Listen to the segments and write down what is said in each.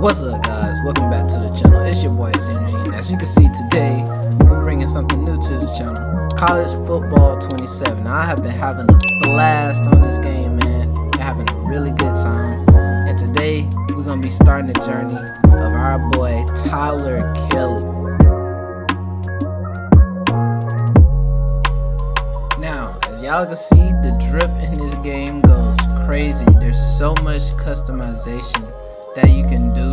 What's up, guys? Welcome back to the channel. It's your boy XENERGY, and as you can see today, we're bringing something new to the channel. College Football 27. Now, I have been having a blast on this game, man. Been having a really good time. And today, we're gonna be starting the journey of our boy Tyler Kelly. Now, as y'all can see, the drip in this game goes crazy. There's so much customization that you can do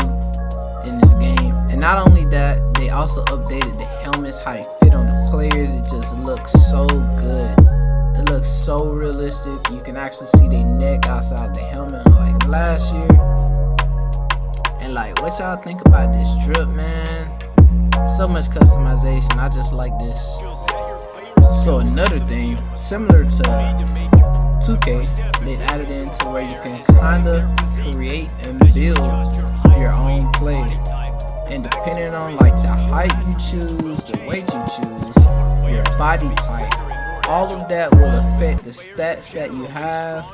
in this game, and not only that, they also updated the helmets, how they fit on the players. It just looks so good. It looks so realistic. You can actually see their neck outside the helmet like last year. And like, what y'all think about this drip, man? So much customization. I just like this. So another thing similar to 2K, they've added into where you can kind of create and build your own play, and depending on like the height you choose, the weight you choose, your body type, all of that will affect the stats that you have,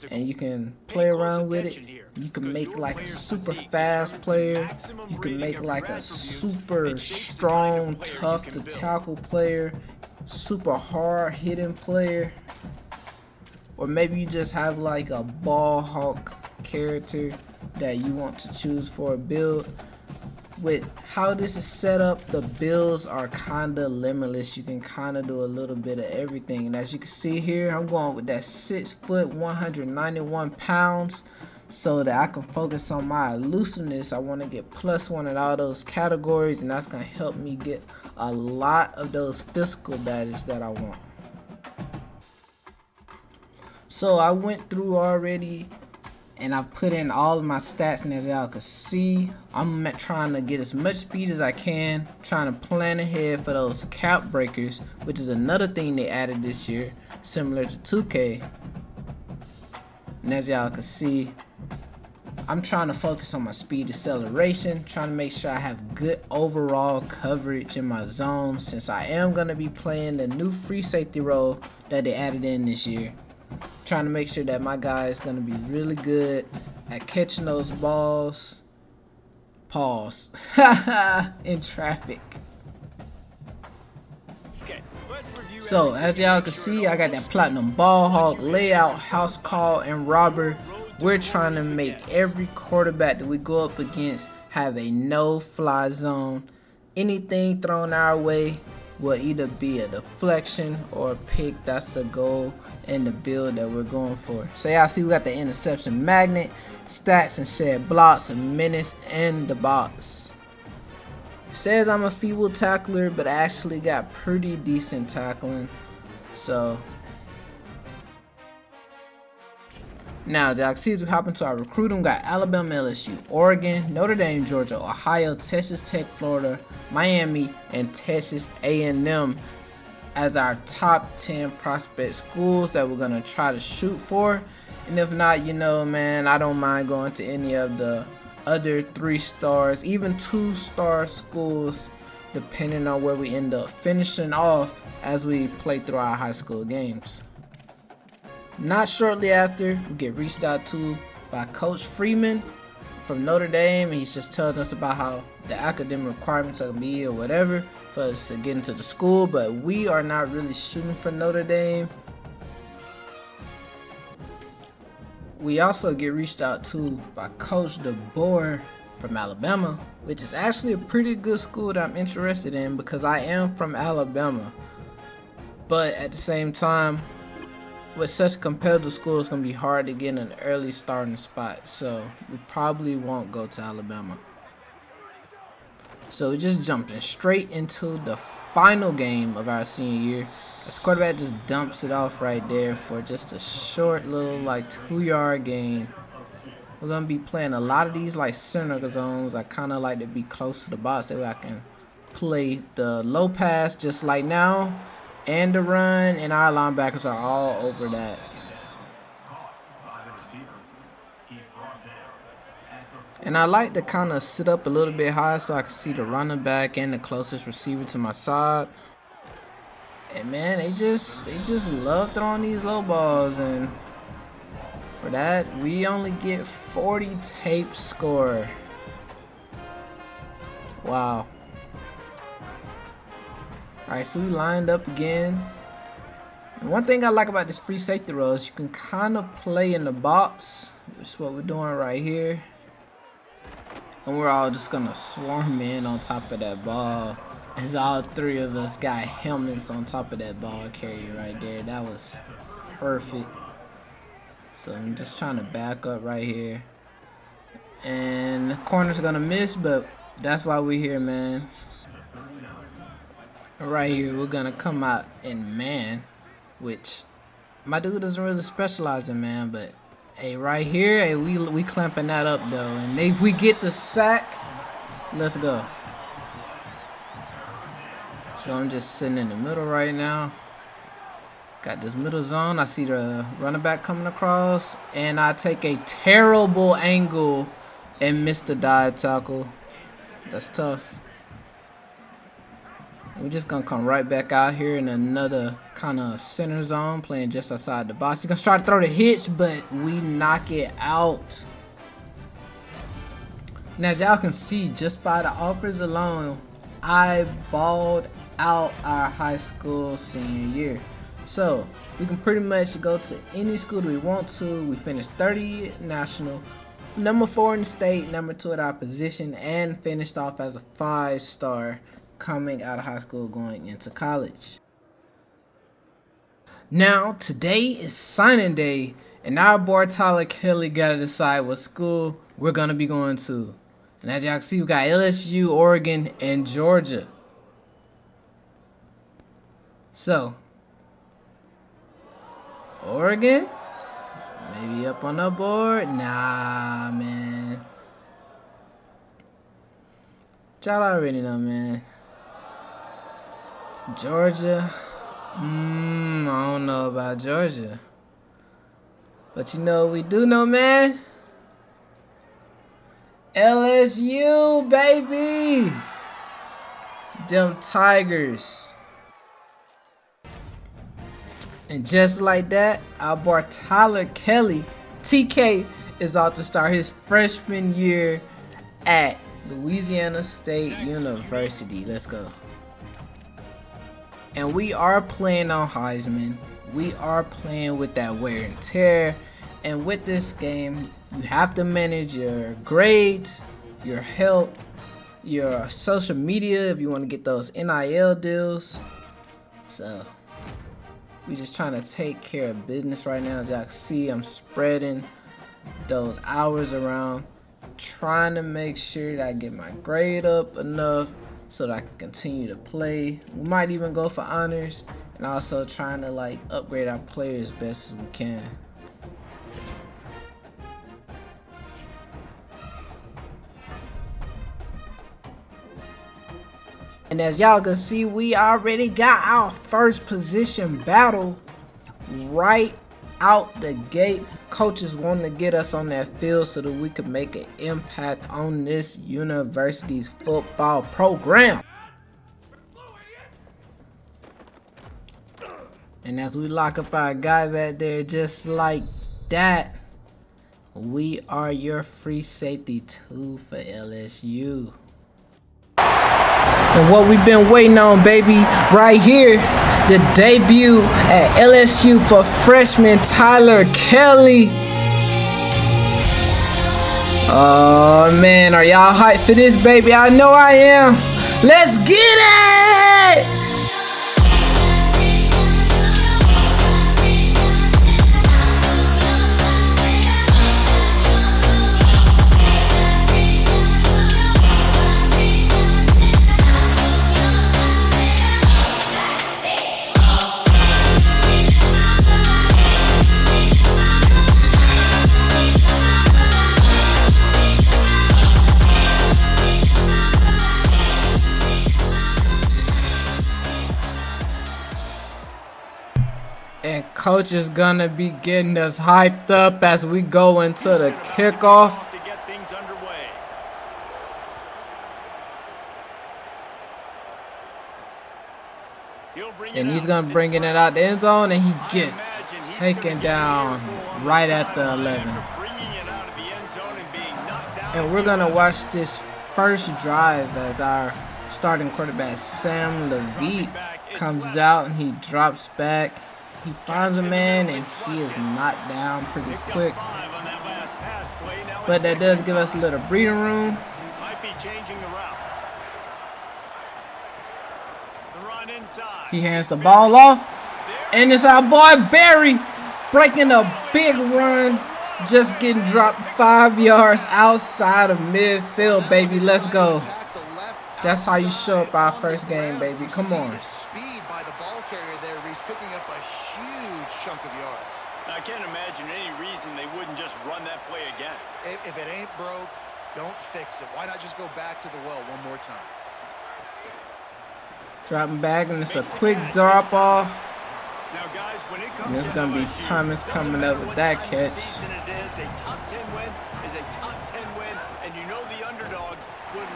and you can play around with it. You can make like a super fast player, you can make like a super strong, tough to tackle player, super hard hitting player, or maybe you just have like a ball hawk character that you want to choose for a build. With how this is set up, the builds are kinda limitless. You can kinda do a little bit of everything. And as you can see here, I'm going with that 6 foot 191 pounds so that I can focus on my elusiveness. I want to get +1 in all those categories, and that's gonna help me get a lot of those physical badges that I want. So I went through already and I put in all of my stats, and as y'all can see, I'm trying to get as much speed as I can, trying to plan ahead for those cap breakers, which is another thing they added this year, similar to 2K. And as y'all can see, I'm trying to focus on my speed acceleration, trying to make sure I have good overall coverage in my zone, since I am going to be playing the new free safety role that they added in this year. Trying to make sure that my guy is going to be really good at catching those balls. Pause. In traffic. So as y'all can see, I got that platinum ball hawk, layout, house call, and robber. We're trying to make every quarterback that we go up against have a no-fly zone. Anything thrown our way will either be a deflection or a pick. That's the goal and the build that we're going for. So y'all see we got the interception magnet, stats and shed blocks, and menace in the box. It says I'm a feeble tackler, but I actually got pretty decent tackling. So now, as y'all can see, as we hop into our recruiting, we got Alabama, LSU, Oregon, Notre Dame, Georgia, Ohio, Texas Tech, Florida, Miami, and Texas A&M as our top 10 prospect schools that we're going to try to shoot for. And if not, you know, man, I don't mind going to any of the other 3 stars, even 2-star schools, depending on where we end up finishing off as we play through our high school games. Not shortly after, we get reached out to by Coach Freeman from Notre Dame, and he's just telling us about how the academic requirements are going to be or whatever for us to get into the school, but we are not really shooting for Notre Dame. We also get reached out to by Coach DeBoer from Alabama, which is actually a pretty good school that I'm interested in because I am from Alabama. But at the same time, with such a competitive school, it's going to be hard to get an early starting spot, so we probably won't go to Alabama. So we just jumped in straight into the final game of our senior year. This quarterback just dumps it off right there for just a short little like 2-yard gain. We're going to be playing a lot of these like center zones. I kind of like to be close to the box, that way I can play the low pass just like now, and the run, and our linebackers are all over that. And I like to kind of sit up a little bit high so I can see the running back and the closest receiver to my side. And man, they just love throwing these low balls, and for that we only get 40 tape score. Wow. Alright, so we lined up again. And one thing I like about this free safety role is you can kind of play in the box. Which is what we're doing right here. And we're all just gonna swarm in on top of that ball. As all three of us got helmets on top of that ball carrier right there. That was perfect. So I'm just trying to back up right here. And the corner's gonna miss, but that's why we're here, man. Right here, we're gonna come out in man, which my dude doesn't really specialize in man, but hey, right here, hey, we clamping that up though, and we get the sack. Let's go. So I'm just sitting in the middle right now. Got this middle zone. I see the running back coming across, and I take a terrible angle and miss the dive tackle. That's tough. We're just gonna come right back out here in another kind of center zone, playing just outside the box. He's gonna try to throw the hitch, but we knock it out. And as y'all can see, just by the offers alone, I balled out our high school senior year. So we can pretty much go to any school that we want to. We finished 30th national, number 4 in the state, number 2 at our position, and finished off as a 5-star coming out of high school going into college. Now today is signing day, and our boy Tyler Kelly gotta decide what school we're gonna be going to. And as y'all can see, we got LSU, Oregon, and Georgia. So Oregon, maybe up on the board. Nah, man. Y'all already know, man. Georgia, I don't know about Georgia. But you know what we do know, man? LSU, baby! Them Tigers. And just like that, our boy Tyler Kelly, TK, is out to start his freshman year at Louisiana State University. Let's go. And we are playing on Heisman. We are playing with that wear and tear. And with this game, you have to manage your grades, your health, your social media if you want to get those NIL deals. So we just trying to take care of business right now. As y'all can see, I'm spreading those hours around, trying to make sure that I get my grade up enough so that I can continue to play. We might even go for honors, and also trying to like upgrade our players as best as we can. And as y'all can see, we already got our first position battle right out the gate. Coaches wanting to get us on that field so that we could make an impact on this university's football program. And as we lock up our guy back there just like that, we are your free safety 2 for LSU. And what we've been waiting on, baby, right here, the debut at LSU for freshman Tyler Kelly. Oh man, are y'all hyped for this, baby? I know I am. Let's get it! And coach is gonna be getting us hyped up as we go into the kickoff. And he's gonna bring it out the end zone, and he gets taken down right at the 11. And we're gonna watch this first drive as our starting quarterback Sam Levitt comes out and he drops back. He finds a man and he is knocked down pretty quick. But that does give us a little breathing room. He hands the ball off. And it's our boy Barry breaking a big run. Just getting dropped 5 yards outside of midfield, baby. Let's go. That's how you show up our first game, baby. Come on. Speed by the ball carrier there. He's picking up a huge chunk of yards. I can't imagine any reason they wouldn't just run that play again. If it ain't broke, don't fix it. Why not just go back to the well one more time? Dropping back, and it's a quick drop off. Now, guys, when it comes and it's gonna be Thomas coming up with that catch.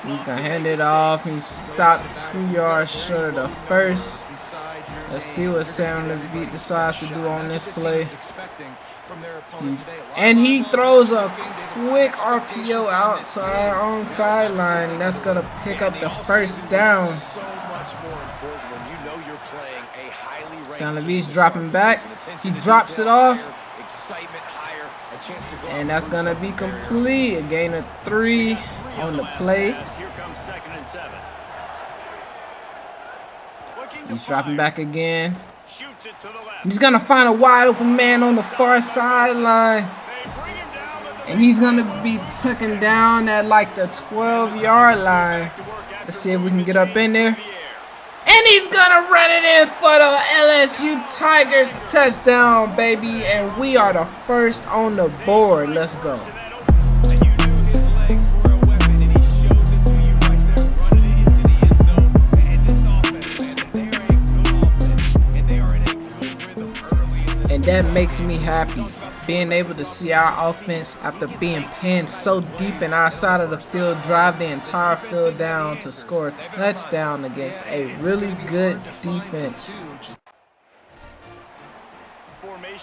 He's gonna hand it off. He stopped 2 yards short of the first. Let's see what Sam Levitt decides to do on this play. And he throws a quick RPO out to our own sideline. That's gonna pick up the first down. Sam Levitt's dropping back. He drops it off. And that's gonna be complete. A gain of 3 on the play. He's dropping back again. He's gonna find a wide open man on the far sideline. And he's gonna be taken down at like the 12-yard line. Let's see if we can get up in there. And he's gonna run it in for the LSU Tigers touchdown, baby. And we are the first on the board. Let's go. And that makes me happy. Being able to see our offense, after being pinned so deep in our side of the field, drive the entire field down to score a touchdown against a really good defense.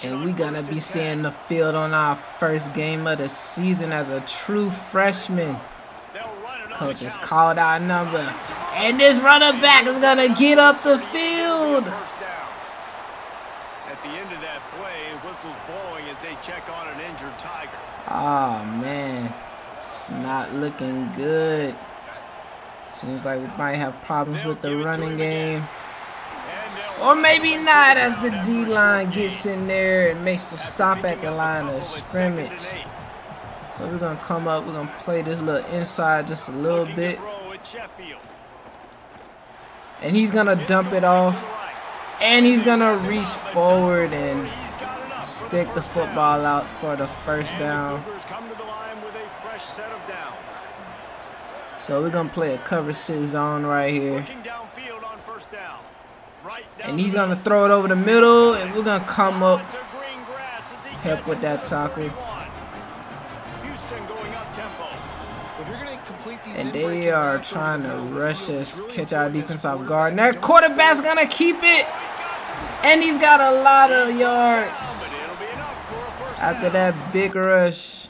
And we're gonna be seeing the field on our first game of the season as a true freshman. Coach has called our number. And this running back is gonna get up the field. At the end of that play, whistles blowing as they check on an injured Tiger. Oh man, it's not looking good. Seems like we might have problems with the running game. Or maybe not, as the D-line gets in there and makes the stop at the line of scrimmage. So we're gonna come up, we're gonna play this little inside just a little bit. And he's gonna dump it off. And he's gonna reach forward and stick the football out for the first down. So we're gonna play a cover 6 zone right here. And he's gonna throw it over the middle, and we're gonna come up, help with that tackle. And they are trying to rush us, catch our defense off guard. And that quarterback's gonna keep it. And he's got a lot of yards after that big rush.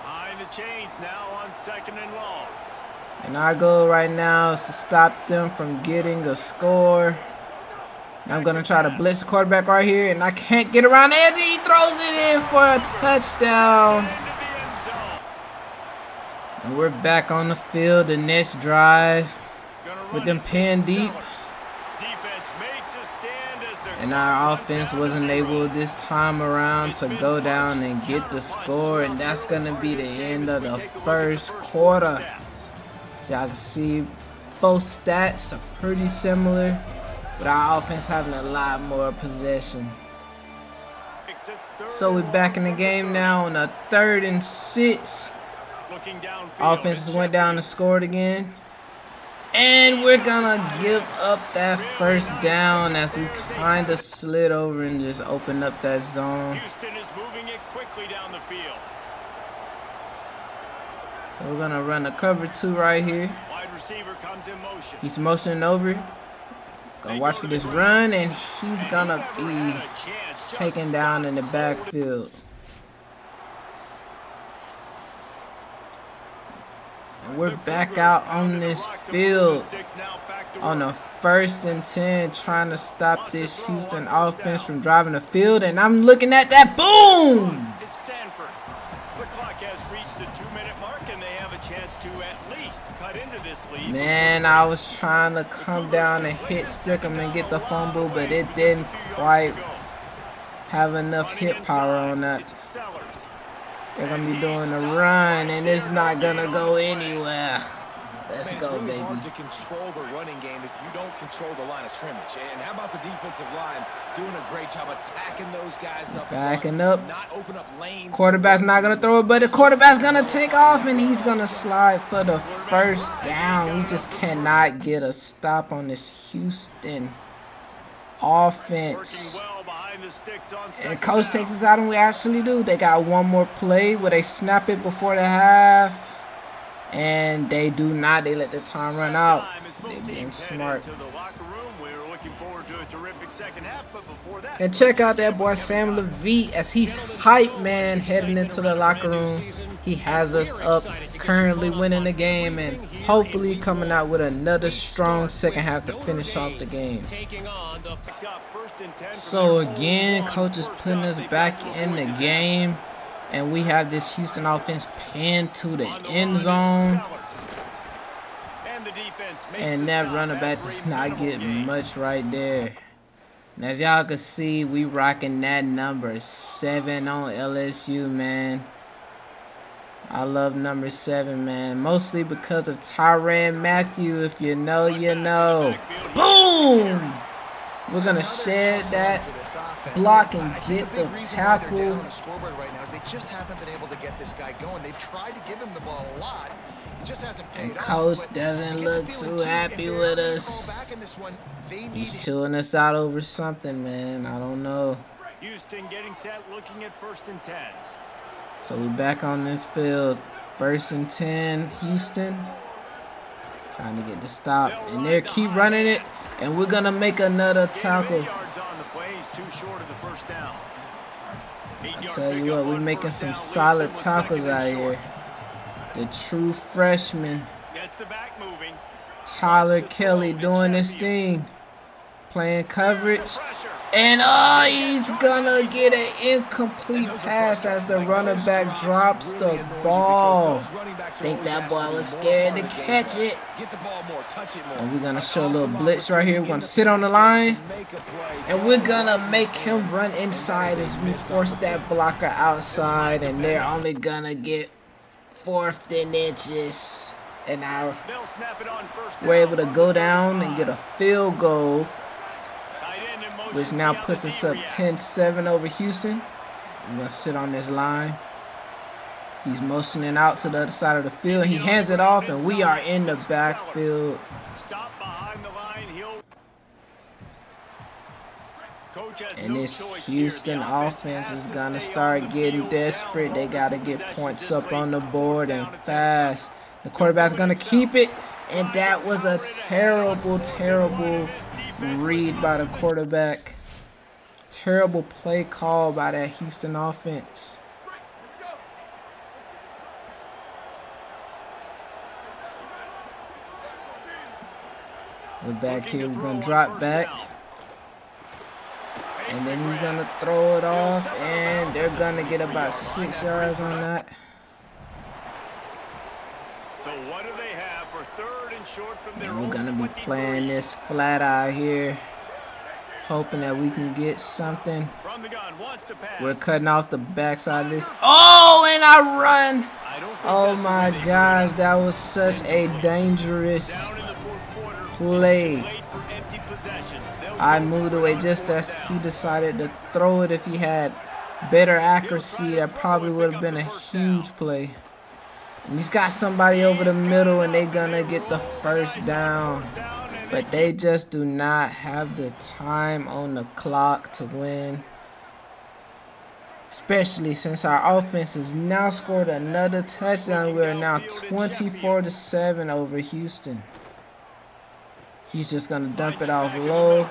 Behind the chains now on 2nd and long. And our goal right now is to stop them from getting a score. And I'm gonna try to blitz the quarterback right here, and I can't get around the edge. He throws it in for a touchdown. And we're back on the field the next drive with them pinned deep. And our offense wasn't able this time around to go down and get the score. And that's going to be the end of the first quarter. So y'all can see both stats are pretty similar, but our offense having a lot more possession. So we're back in the game now on a 3rd and 6. Offense went down and scored again. And we're gonna give up that first down as we kind of slid over and just opened up that zone. Houston is moving it quickly down the field. So we're gonna run a cover 2 right here. Wide receiver comes in motion. He's motioning over. Gonna watch for this run, and he's gonna be taken down in the backfield. And we're back out on this field on a 1st and 10, trying to stop this Houston offense from driving the field. And I'm looking at that. Boom! It's Sanford. The clock has reached the 2-minute mark, and they have a chance to at least cut into this lead. Man, I was trying to come down and hit Stickham and get the fumble, but it didn't quite have enough hit power on that. They're going to be doing a run, and it's not going to go anywhere. Let's go, baby. It's really hard to control the running game if you don't control the line of scrimmage. And how about the defensive line doing a great job attacking those guys up Backing front, up. not open up lanes. Quarterback's not going to throw it, but the quarterback's going to take off, and he's going to slide for the 1st down. We just cannot get a stop on this Houston offense. And coach takes us out, and we actually do. They got one more play where they snap it before the half, and they do not. They let the time run out. They're being smart. And check out that boy Sam Levite as he's hype, man, heading into the locker room. He has us up, currently winning the game, and hopefully coming out with another strong 2nd half to finish off the game. So again, coach is putting us back in the game, and we have this Houston offense pinned to the end zone. And that running back does not get much right there. And as y'all can see, we rocking that number 7 on LSU, man. I love number 7, man. Mostly because of Tyrann Mathieu. If you know, you know. Boom! We're going to shed that block and get the tackle. They just haven't been able to get this guy going. They've tried to give him the ball a lot. It just hasn't paid off. Coach doesn't look too happy with us. He's chewing us out over something, man. I don't know. Houston getting set, looking at 1st and 10. So we're back on this field. 1st and 10, Houston. Trying to get the stop. And they keep running it. And we're going to make another tackle. I tell you what, we're making some solid tackles out here. The true freshman, Tyler Kelly, doing this thing. Playing coverage. And he's gonna get an incomplete pass as the running back drops the ball. Think that boy was scared to catch it. And we're gonna show a little blitz right here. We're gonna sit on the line, and we're gonna make him run inside as we force that blocker outside, and they're only gonna get 4th and inches. And now we're able to go down and get a field goal, which now puts us up 10-7 over Houston. I'm going to sit on this line. He's motioning out to the other side of the field. He hands it off, and we are in the backfield. And this Houston offense is going to start getting desperate. They got to get points up on the board and fast. The quarterback's going to keep it, and that was a terrible, terrible read by the quarterback. Terrible play call by that Houston offense. We're back here. We're going to drop back. And then he's going to throw it off, and they're going to get about 6 yards on that. So what do they have for 3rd and short from their And we're own going to be 23? playing this flat out here, hoping that we can get something. From the gun, wants to pass. We're cutting off the backside of this. Oh, and I run. Oh, my gosh. That was such a dangerous play. I moved away just as he decided to throw it. If he had better accuracy, that probably would have been a huge play. And he's got somebody over the middle, and they're going to get the 1st down. But they just do not have the time on the clock to win. Especially since our offense has now scored another touchdown. We are now 24-7 over Houston. He's just going to dump it off low.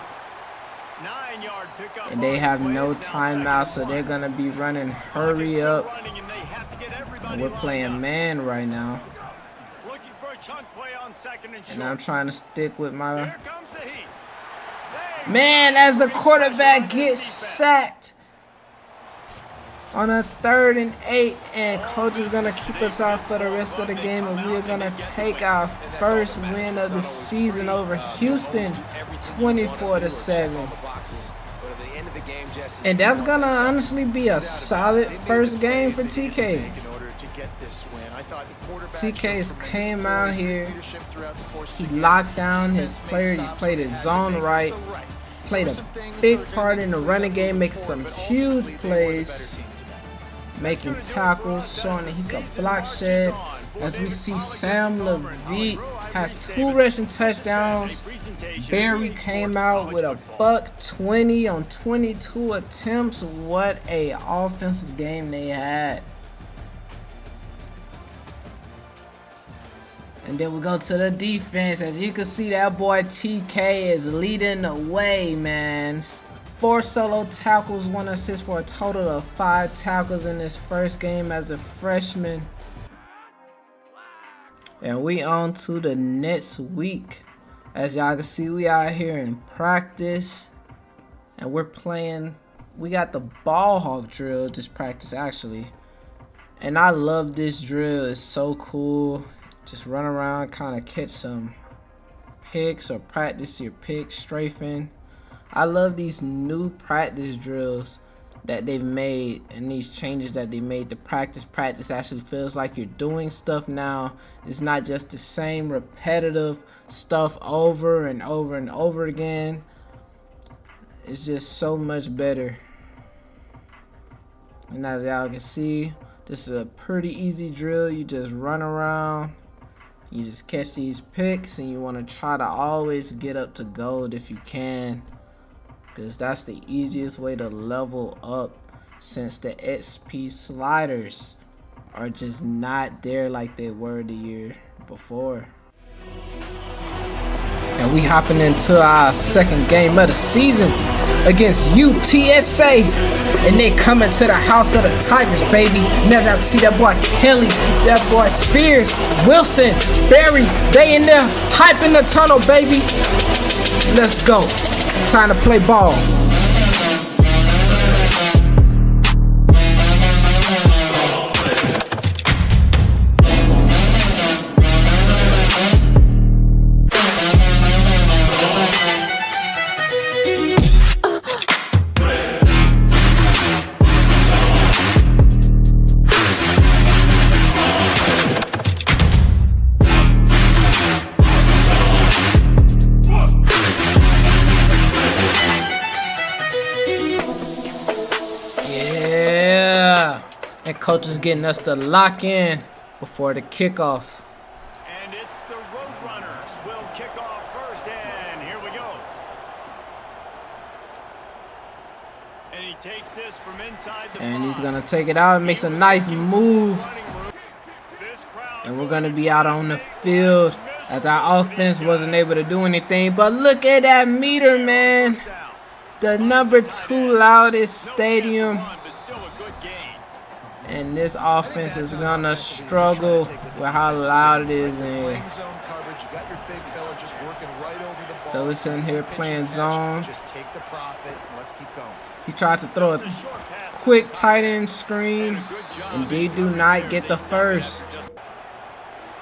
And they have no timeout, so they're going to be running hurry up. And we're playing man right now. chunk play on second and short. And I'm trying to stick with my Here comes the heat. man as the quarterback gets sacked on a 3rd and 8, and coach is gonna keep us out for the rest of the game, and we are gonna take our first win of the season over Houston, 24-7. And that's gonna honestly be a solid first game for TK. TK's came out here, he locked down his player, he played his zone right, played a big part in the running game, making some huge plays, making tackles, showing that he could block shed. As we see, Sam Levite has 2 rushing touchdowns. Barry came out with a $120 on 22 attempts. What a offensive game they had. And then we go to the defense. As you can see, that boy TK is leading the way, man. 4 solo tackles, 1 assist for a total of 5 tackles in this first game as a freshman. And we on to the next week. As y'all can see, we out here in practice. And we're playing, we got the ball hawk drill this practice actually. And I love this drill, it's so cool. Just run around, kind of catch some picks or practice your picks, strafing. I love these new practice drills that they've made and these changes that they made. The practice actually feels like you're doing stuff now. It's not just the same repetitive stuff over and over and over again. It's just so much better. And as y'all can see, this is a pretty easy drill. You just run around, you just catch these picks, and you want to try to always get up to gold if you can, because that's the easiest way to level up, since the XP sliders are just not there like they were the year before. And we hopping into our second game of the season against UTSA, and they coming to the house of the Tigers, baby. And as I can see, that boy Kelly, that boy Spears, Wilson, Barry, they in there hyping the tunnel, baby. Let's go. Time to play ball. And coach is getting us to lock in before the kickoff. And it's the Roadrunners will kick off first, and here we go. And he takes this from inside the and he's gonna take it out and makes a nice move. And we're gonna be out on the field as our offense wasn't able to do anything. But look at that meter, man. The #2 loudest stadium. And this offense is gonna struggle with how loud it is in here. So we're sitting here playing zone. He tried to throw a quick tight end screen, and they do not get the first.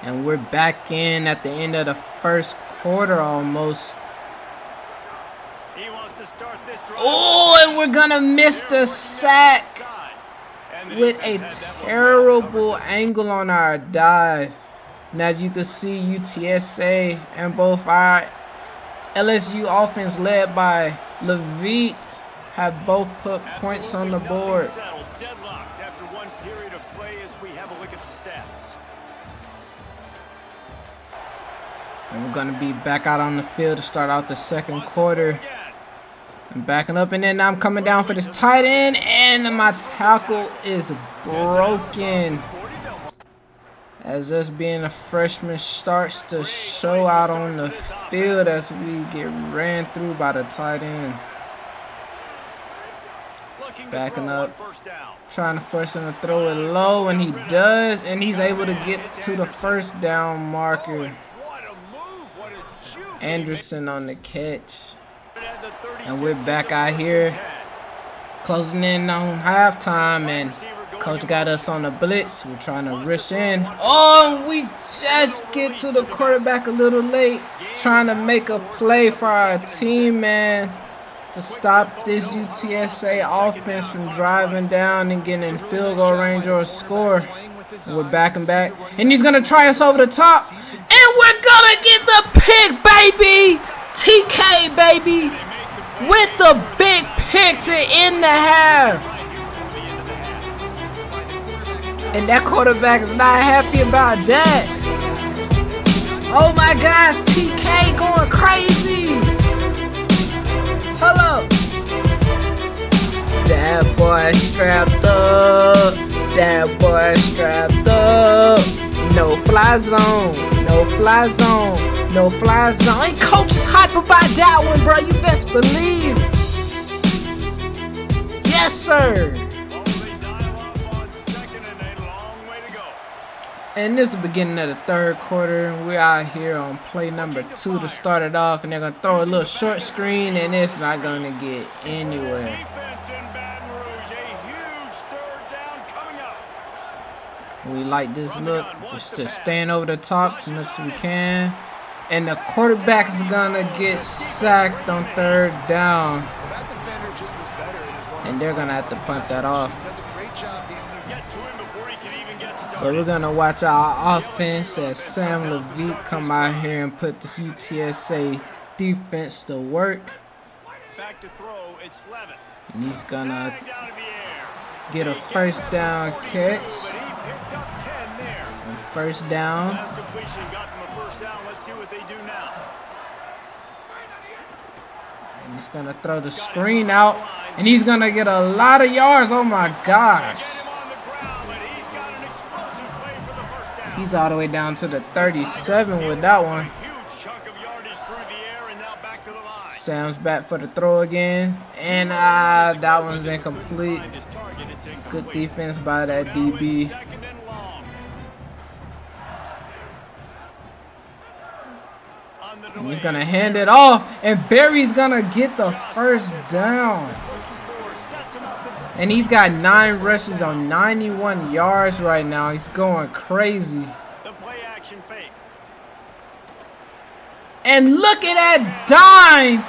And we're back in at the end of the first quarter almost. Oh, and we're gonna miss the sack with a terrible angle on our dive. And as you can see, UTSA and both our LSU offense led by Levite have both put points on the board. And we're going to be back out on the field to start out the second quarter. I'm backing up, and then I'm coming down for this tight end, and my tackle is broken. As us being a freshman starts to show out on the field as we get ran through by the tight end. Looking to Backing throw on up. first down. Trying to force him to throw it low, and he does, and he's able to get to the first down marker. What a move, what a juke. Anderson on the catch. At the 36, And we're back it's a out first here, and 10. closing in on halftime, and coach got us on the blitz. We're trying to rush in. Oh, we just get to the quarterback a little late, trying to make a play for our team, man, to stop this UTSA offense from driving down and getting in field goal range or a score. We're backing back, and he's gonna try us over the top, and we're gonna get the pick, baby. TK, baby, with the big pick to end the half. And that quarterback is not happy about that. Oh my gosh, TK going crazy. Hold up. That boy strapped up. That boy strapped up. No fly zone. No fly zone. No fly zone. And coach is hype about that one, bro. You best believe. Yes, sir. And this is the beginning of the third quarter, and we're out here on play number 2 to start it off, and they're going to throw a little short screen, and it's not going to get anywhere. We like this look, just staying over the top as much as we can. And the quarterback is going to get sacked on third down. And they're going to have to punt that off. So we're going to watch our offense as Sam Levitt come out here and put this UTSA defense to work. Back to throw, it's Levitt. And he's going to get a first down catch. And first down. Pass completion got them a first down. Let's see what they do now. And he's going to throw the screen out. And he's going to get a lot of yards. Oh my gosh. He's all the way down to the 37 with that one. Sam's back for the throw again. And that one's incomplete. Good defense by that DB. And he's going to hand it off. And Barry's going to get the first down. And he's got 9 rushes on 91 yards right now. He's going crazy. And look at that dime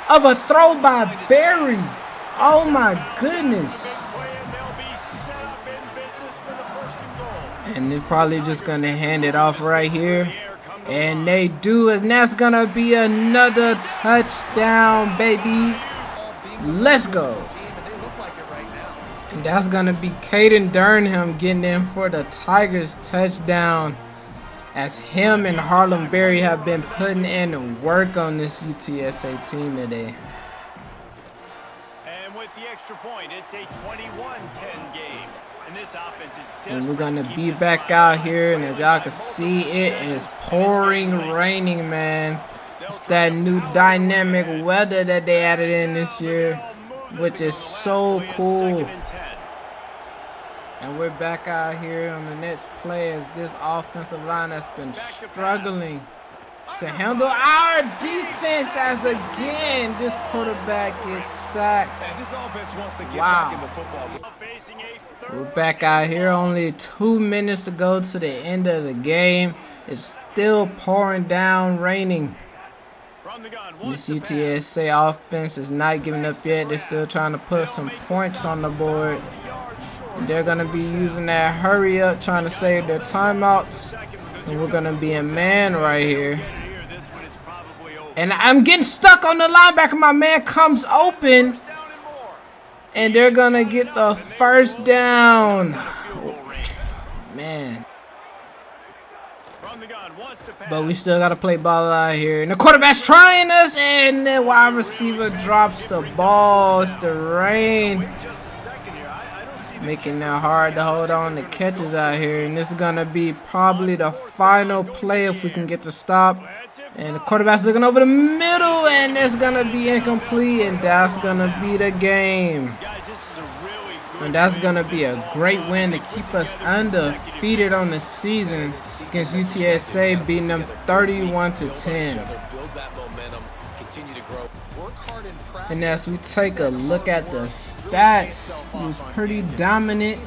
of a throw by Barry. Oh my goodness. And they're probably just going to hand it off right here. And they do, and that's going to be another touchdown, baby. Let's go. And that's going to be Caden Durham getting in for the Tigers touchdown, as him and Harlem Berry have been putting in work on this UTSA team today. And with the extra point, it's a 21-10 game. And this offense is and we're going to be back out here, and as y'all can see, it is pouring, raining, man. It's that new dynamic weather that they added in this year, which is so cool. And we're back out here on the next play as this offensive line has been struggling to handle our defense, as again this quarterback gets sacked. Wow. We're back out here, only 2 minutes to go to the end of the game. It's still pouring down, raining. This UTSA offense is not giving up yet. They're still trying to put some points on the board. They're going to be using that hurry up, trying to save their timeouts. And we're going to be a man right here. And I'm getting stuck on the linebacker. My man comes open. And they're going to get the first down. Oh, man. But we still got to play ball out here. And the quarterback's trying us. And the wide receiver drops the ball. It's the rain, making it hard to hold on to catches out here. And this is going to be probably the final play if we can get to stop. And the quarterback's looking over the middle, and it's going to be incomplete, and that's going to be the game. And that's going to be a great win to keep us undefeated on the season against UTSA, beating them 31-10. And as we take a look at the stats, he was pretty dominant.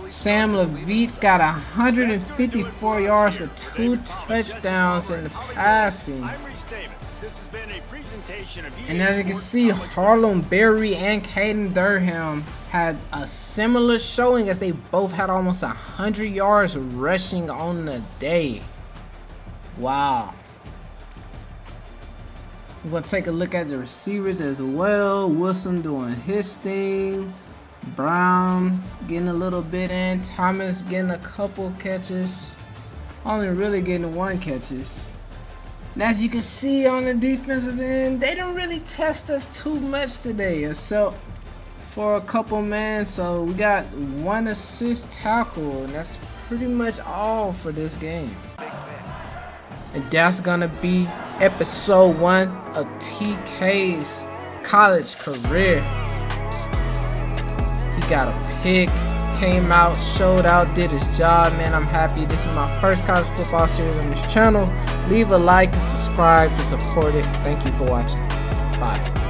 Sam Levitt got 154 yards with 2 touchdowns in the passing. And as you can see, Harlem Berry and Caden Durham had a similar showing as they both had almost 100 yards rushing on the day. Wow. We're going to take a look at the receivers as well. Wilson doing his thing. Brown getting a little bit in. Thomas getting a couple catches. Only really getting 1 catches. And as you can see on the defensive end, they didn't really test us too much today, except for a couple man. So we got 1 assist tackle, and that's pretty much all for this game. And that's gonna be episode 1 of TK's college career. He got a pick, came out, showed out, did his job, man. I'm happy. This is my first college football series on this channel. Leave a like and subscribe to support it. Thank you for watching. Bye.